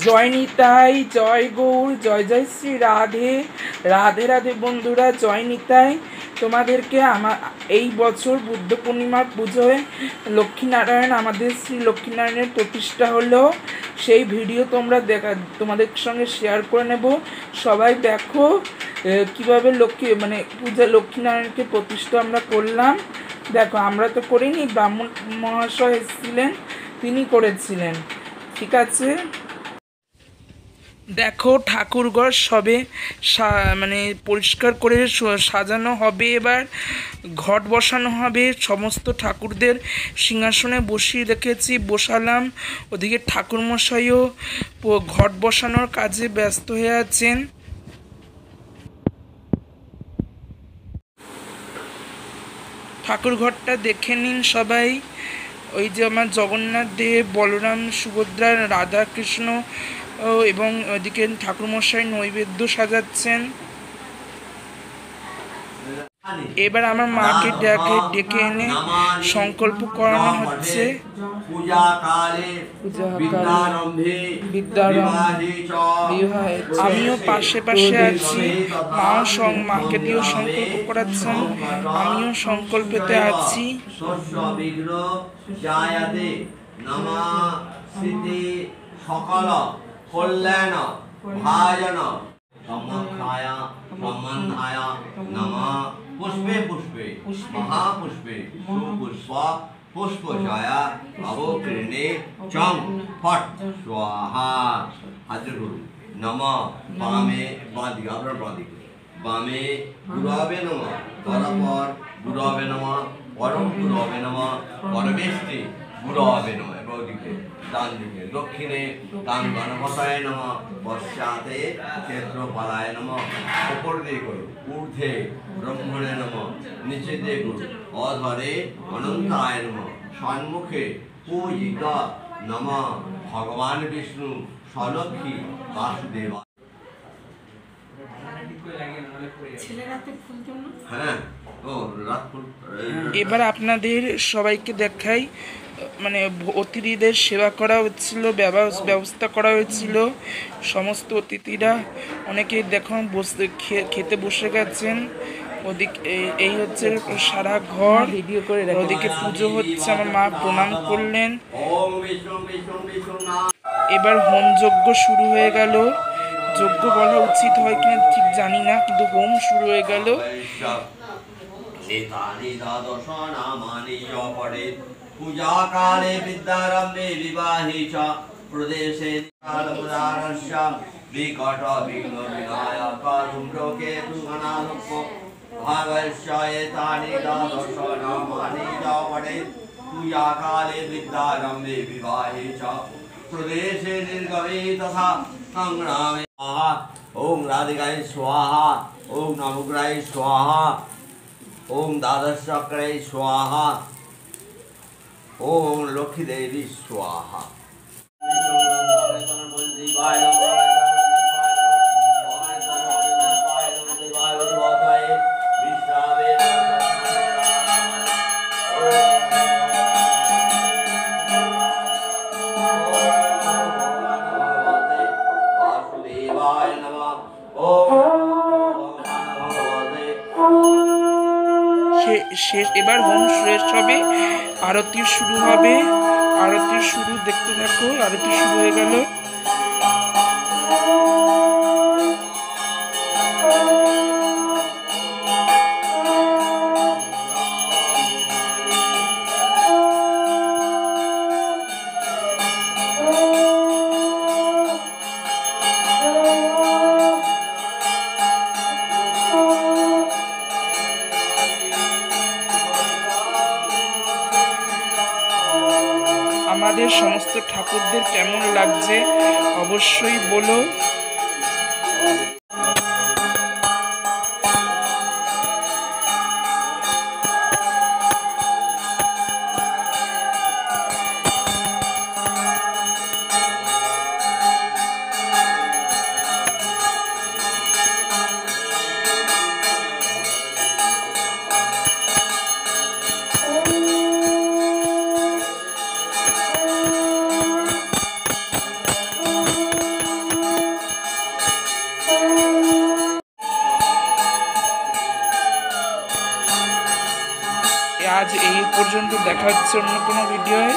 জয় নিতাই, জয় গৌর, জয় জয় শ্রী রাধে রাধে রাধে। বন্ধুরা, জয় নিতাই। তোমাদেরকে এই বছর বুদ্ধ পূর্ণিমার পুজোয় লক্ষ্মীনারায়ণ, আমাদের শ্রী লক্ষ্মীনারায়ণের প্রতিষ্ঠা হলো, সেই ভিডিও তোমাদের সঙ্গে শেয়ার করে নেব। সবাই দেখো কিভাবে লক্ষ্মীনারায়ণকে প্রতিষ্ঠা আমরা করলাম। দেখো, আমরা তো করিনি, ব্রাহ্মণ মহাশয় এসেছিলেন, তিনি করেছিলেন। ঠিক আছে, দেখো ঠাকুরঘর সবে পরিষ্কার করে সাজানো হবে। এবার ঘট বসানো হবে, সমস্ত ঠাকুরদের সিংহাসনে বসালাম। ওদিকে ঠাকুরমশাইও ঘট বসানোর কাজে ব্যস্ত হয়ে আছেন। ঠাকুর ঘরটা দেখে নিন সবাই। ওই যে আমার জগন্নাথ দেব, বলরাম, সুভদ্রা, রাধা কৃষ্ণ এবং ওইদিকে ঠাকুরমশাই নৈবেদ্য সাজাচ্ছেন। এবার আমার মাকে ডেকে এনে সংকল্প করানো হচ্ছে। আমিও পাশে আছি, মাকে দিয়েও সংকল্প করাচ্ছেন, আমিও সংকল্পেতে আছি। সকল কল্যাণ ভাজন সম্মুখায় সম্বন্ধায় নমঃ। পুষ্পে পুষ্পে মহাপুষ্পে সুপুষ্প পুষ্পশায়া অবকীর্ণে চং ফট স্বাহা। হাজির করুন। নমঃ। বামে বাঁদিকে, আপনার বাঁদিকে বামে গুরবে নমঃ, পরপর গুরবে নমঃ, পরম গুরবে নমঃ, পরমেষ্টি গুরবে নমঃ। ওদিকে ডান দিকে দক্ষিণে ডান গণপতায় নমঃ, পশ্চাতে ক্ষেত্রপালায় নমঃ। উপর দিয়ে করুন। ঊর্ধ্বে ব্রহ্মণে নমঃ, নিচে দিয়ে করুন। অধরে অনন্তায় নমঃ, সম্মুখে পূজিত নমঃ ভগবান বিষ্ণু স্বলক্ষ্মী বাসুদেবা। এবার আপনাদের সবাইকে দেখাই, অতিথিদের সেবা করা হচ্ছিল, ব্যবস্থা করা হয়েছিল। সমস্ত অতিথিরা অনেকেই দেখুন খেতে বসে গেছেন। এই হচ্ছে সারা ঘর, ওদিকে পুজো হচ্ছে। আমার মা প্রণাম করলেন। এবার হোম যজ্ঞ শুরু হয়ে গেল। যজ্ঞ বলা উচিত হয় কিনা ঠিক জানি না, কিন্তু হোম শুরু হয়ে গেল। পূজা কালে বিদ্যারম্ভে বিবাহে চ প্রদেশে কালপুরারস্য বিকট বিঘ্ন বিনায়ক ধূম্রকেতু গণাধিপ ভাগস্য এতানি দ্বাদশ নামানি চ পঠেৎ। পূজা কালে বিদ্যারম্ভে বিবাহে চ প্রদেশে নির্গমে তথা সংগ্রামে। ওম রাধিকায় স্বাহা, ওম নবগ্রহে স্বাহা, ওম দ্বাদশ চক্রে স্বাহা, ওম লক্ষ্মী দেবী স্বাহা। এবার হোম শেষ হবে, আরতি শুরু হবে। আরতি শুরু, দেখতে থাকো। আরতি শুরু হয়ে গেল। আমাদের সমস্ত ঠাকুরদের কেমন লাগছে অবশ্যই বলো। আজ এই পর্যন্ত, দেখা হচ্ছে অন্য কোনো ভিডিওয়।